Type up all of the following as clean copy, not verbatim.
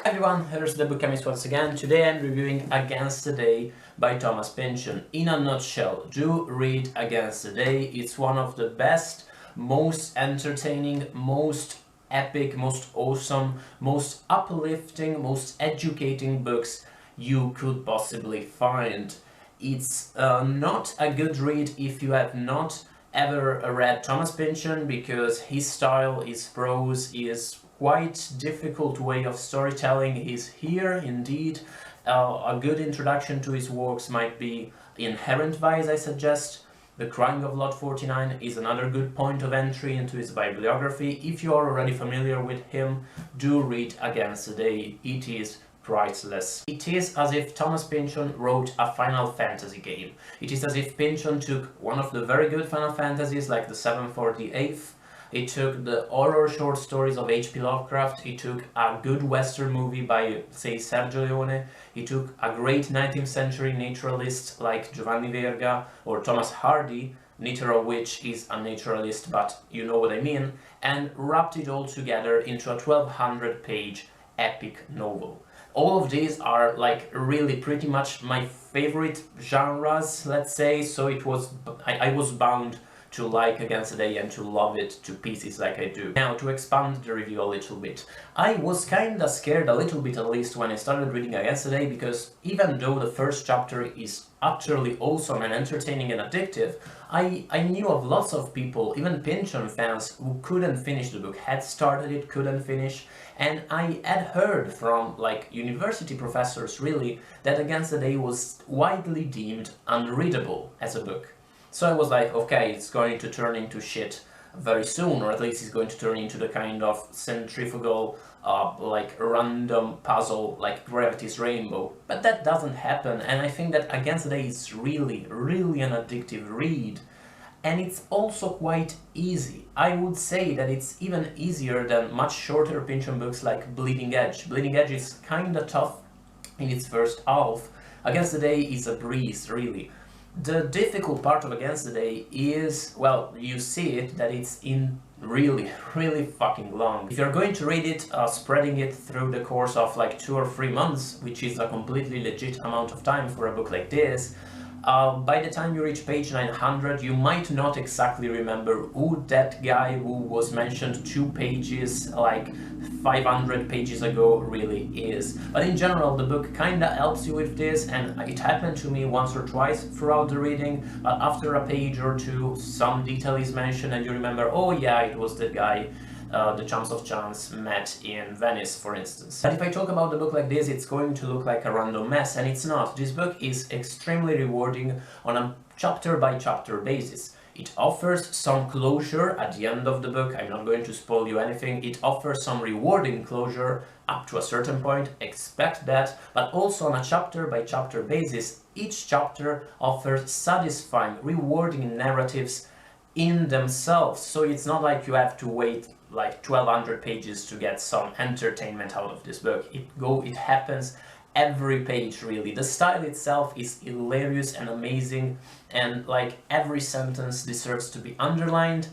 Hi everyone, here's the book chemist once again. Today I'm reviewing Against the Day by Thomas Pynchon. In a nutshell, do read Against the Day. It's one of the best, most entertaining, most epic, most awesome, most uplifting, most educating books you could possibly find. It's not a good read if you have not ever read Thomas Pynchon, because his style, his prose is quite difficult way of storytelling is here indeed. A good introduction to his works might be Inherent Vice, I suggest. The Crying of Lot 49 is another good point of entry into his bibliography. If you are already familiar with him, do read Against the Day. It is priceless. It is as if Thomas Pynchon wrote a Final Fantasy game. It is as if Pynchon took one of the very good Final Fantasies like the 7th or the 8th. He took the horror short stories of H.P. Lovecraft, he took a good western movie by, say, Sergio Leone, he took a great 19th century naturalist like Giovanni Verga or Thomas Hardy, neither of which is a naturalist, but you know what I mean, and wrapped it all together into a 1200-page epic novel. All of these are like really pretty much my favorite genres, let's say, so I was bound to like Against the Day and to love it to pieces like I do. Now, to expand the review a little bit. I was kinda scared, a little bit at least, when I started reading Against the Day, because even though the first chapter is utterly awesome and entertaining and addictive, I knew of lots of people, even Pynchon fans, who couldn't finish the book, had started it, couldn't finish, and I had heard from, like, university professors, really, that Against the Day was widely deemed unreadable as a book. So I was like, okay, it's going to turn into shit very soon, or at least it's going to turn into the kind of centrifugal, like random puzzle like Gravity's Rainbow. But that doesn't happen, and I think that Against the Day is really, really an addictive read. And it's also quite easy. I would say that it's even easier than much shorter Pynchon books like Bleeding Edge. Bleeding Edge is kinda tough in its first half. Against the Day is a breeze, really. The difficult part of Against the Day is, well, you see it, that it's in really, really fucking long. If you're going to read it, spreading it through the course of like 2 or 3 months, which is a completely legit amount of time for a book like this, by the time you reach page 900, you might not exactly remember who that guy who was mentioned 2 pages, like 500 pages ago, really is. But in general, the book kinda helps you with this, and it happened to me once or twice throughout the reading, but after a page or two, some detail is mentioned and you remember, oh yeah, it was that guy the Chums of Chance met in Venice, for instance. But if I talk about the book like this, it's going to look like a random mess, and it's not. This book is extremely rewarding on a chapter-by-chapter basis. It offers some closure at the end of the book. I'm not going to spoil you anything. It offers some rewarding closure up to a certain point, expect that, but also on a chapter-by-chapter basis, each chapter offers satisfying, rewarding narratives in themselves. So it's not like you have to wait like 1200 pages to get some entertainment out of this book. It happens every page, really. The style itself is hilarious and amazing, and like every sentence deserves to be underlined.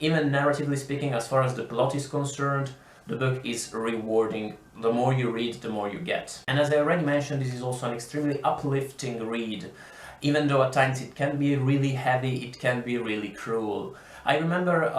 Even narratively speaking, as far as the plot is concerned, the book is rewarding. The more you read, the more you get. And as I already mentioned, this is also an extremely uplifting read. Even though at times it can be really heavy, it can be really cruel. I remember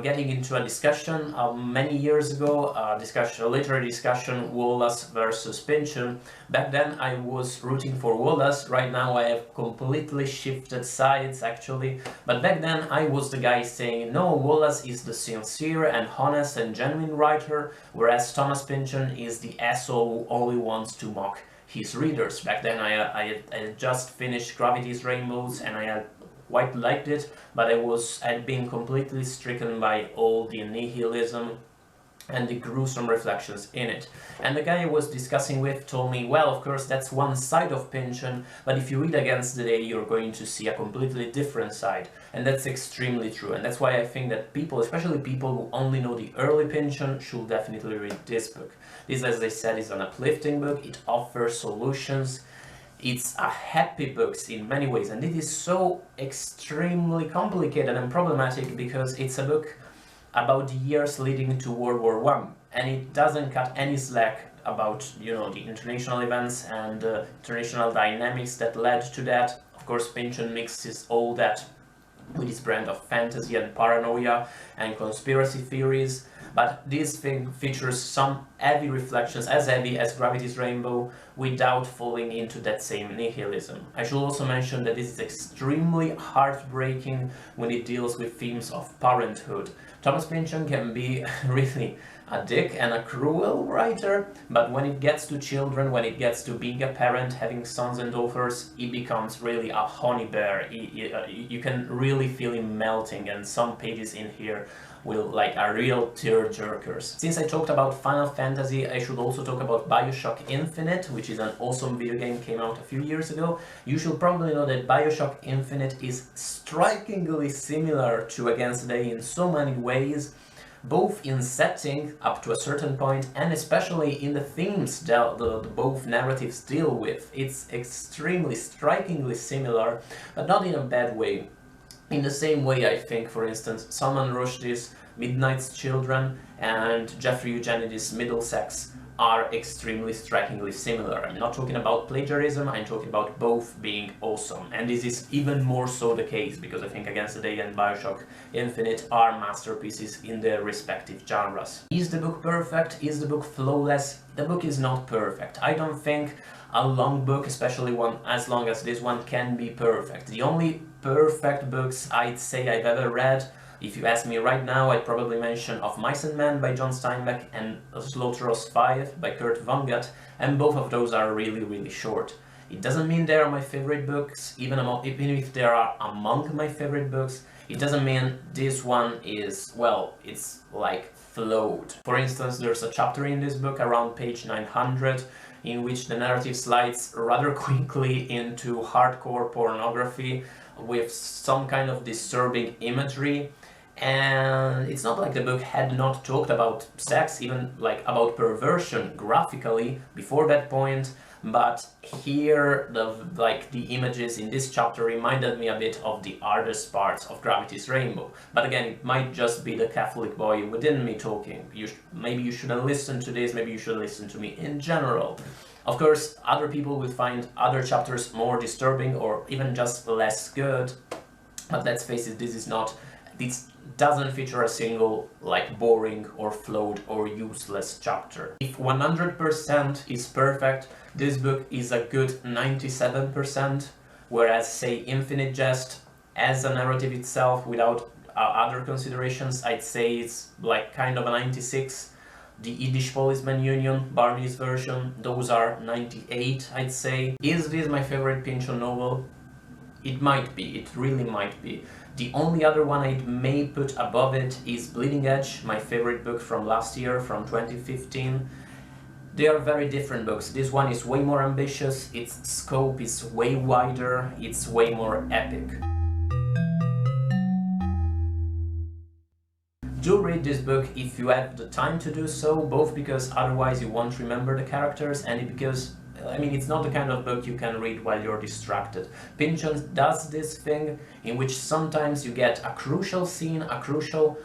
getting into a discussion many years ago, a literary discussion, Wallace versus Pynchon. Back then I was rooting for Wallace. Right now I have completely shifted sides, actually. But back then I was the guy saying, no, Wallace is the sincere and honest and genuine writer, whereas Thomas Pynchon is the asshole who only wants to mock his readers. Back then I had just finished Gravity's Rainbows and I had quite liked it, but I had been completely stricken by all the nihilism and the gruesome reflections in it. And the guy I was discussing with told me, well, of course, that's one side of Pynchon, but if you read Against the Day, you're going to see a completely different side. And that's extremely true, and that's why I think that people, especially people who only know the early Pynchon, should definitely read this book. This, as I said, is an uplifting book. It offers solutions. It's a happy book in many ways, and it is so extremely complicated and problematic because it's a book about the years leading to World War I. and it doesn't cut any slack about, you know, the international events and international dynamics that led to that. Of course, Pynchon mixes all that with his brand of fantasy and paranoia and conspiracy theories, but this thing features some heavy reflections, as heavy as Gravity's Rainbow, without falling into that same nihilism. I should also mention that this is extremely heartbreaking when it deals with themes of parenthood. Thomas Pynchon can be really a dick and a cruel writer, but when it gets to children, when it gets to being a parent, having sons and daughters, he becomes really a honey bear. You can really feel him melting, and some pages in here will like are real tear-jerkers. Since I talked about Final Fantasy, I should also talk about BioShock Infinite, which is an awesome video game, came out a few years ago. You should probably know that BioShock Infinite is strikingly similar to Against the Day in so many ways, both in setting up to a certain point and especially in the themes that the both narratives deal with. It's extremely, strikingly similar, but not in a bad way. In the same way, I think, for instance, Salman Rushdie's Midnight's Children and Jeffrey Eugenides' Middlesex are extremely strikingly similar. I'm not talking about plagiarism, I'm talking about both being awesome. And this is even more so the case, because I think Against the Day and BioShock Infinite are masterpieces in their respective genres. Is the book perfect? Is the book flawless? The book is not perfect. I don't think a long book, especially one as long as this one, can be perfect. The only perfect books I'd say I've ever read, if you ask me right now, I'd probably mention Of Mice and Men by John Steinbeck and Slaughterhouse 5 by Kurt Vonnegut, and both of those are really, really short. It doesn't mean they are my favorite books, even if they are among my favorite books. It doesn't mean this one is, well, it's like flowed. For instance, there's a chapter in this book around page 900 in which the narrative slides rather quickly into hardcore pornography with some kind of disturbing imagery. And it's not like the book had not talked about sex, even like about perversion graphically before that point, but here the images in this chapter reminded me a bit of the hardest parts of Gravity's Rainbow. But again, it might just be the Catholic boy within me talking. Maybe you shouldn't listen to this, maybe you should listen to me in general. Of course, other people will find other chapters more disturbing or even just less good, but let's face it, this doesn't feature a single like boring or flawed or useless chapter. If 100% is perfect, this book is a good 97%, whereas say Infinite Jest as a narrative itself without other considerations, I'd say it's like kind of a 96. The Yiddish Policeman Union, Barney's version, those are 98, I'd say. Is this my favorite Pynchon novel? It might be, it really might be. The only other one I may put above it is Bleeding Edge, my favorite book from last year, from 2015. They are very different books. This one is way more ambitious, its scope is way wider, it's way more epic. Do read this book if you have the time to do so, both because otherwise you won't remember the characters, and because, I mean, it's not the kind of book you can read while you're distracted. Pynchon does this thing in which sometimes you get a crucial scene, a crucial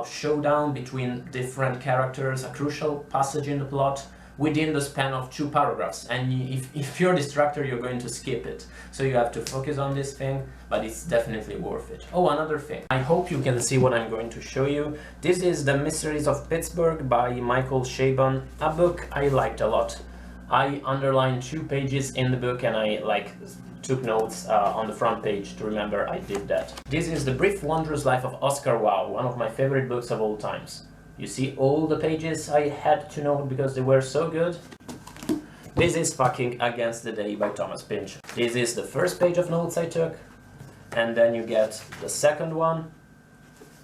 showdown between different characters, a crucial passage in the plot within the span of 2 paragraphs, and if you're distracted, you're going to skip it. So you have to focus on this thing, but it's definitely worth it. Oh, another thing. I hope you can see what I'm going to show you. This is The Mysteries of Pittsburgh by Michael Chabon, a book I liked a lot. I underlined 2 pages in the book and I took notes on the front page to remember I did that. This is The Brief Wondrous Life of Oscar Wilde, one of my favorite books of all times. You see all the pages I had to note because they were so good? This is fucking Against the Day by Thomas Pynchon. This is the first page of notes I took, and then you get the second one,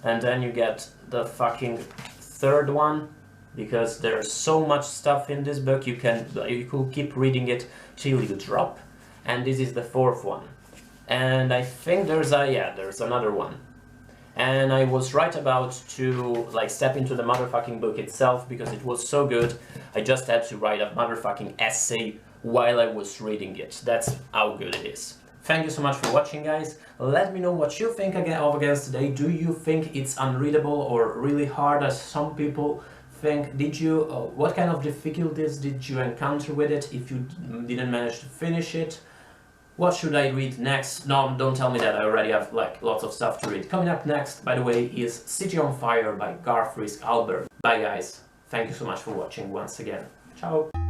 and then you get the fucking third one, because there's so much stuff in this book you could keep reading it till you drop. And this is the fourth one. And I think there's another one. And I was right about to step into the motherfucking book itself because it was so good. I just had to write a motherfucking essay while I was reading it. That's how good it is. Thank you so much for watching, guys. Let me know what you think of Against the Day. Do you think it's unreadable or really hard as some people think? Did you, what kind of difficulties did you encounter with it if you didn't manage to finish it? What should I read next? No, don't tell me that, I already have like lots of stuff to read. Coming up next, by the way, is City on Fire by Garth Risk Albert. Bye guys, thank you so much for watching once again. Ciao!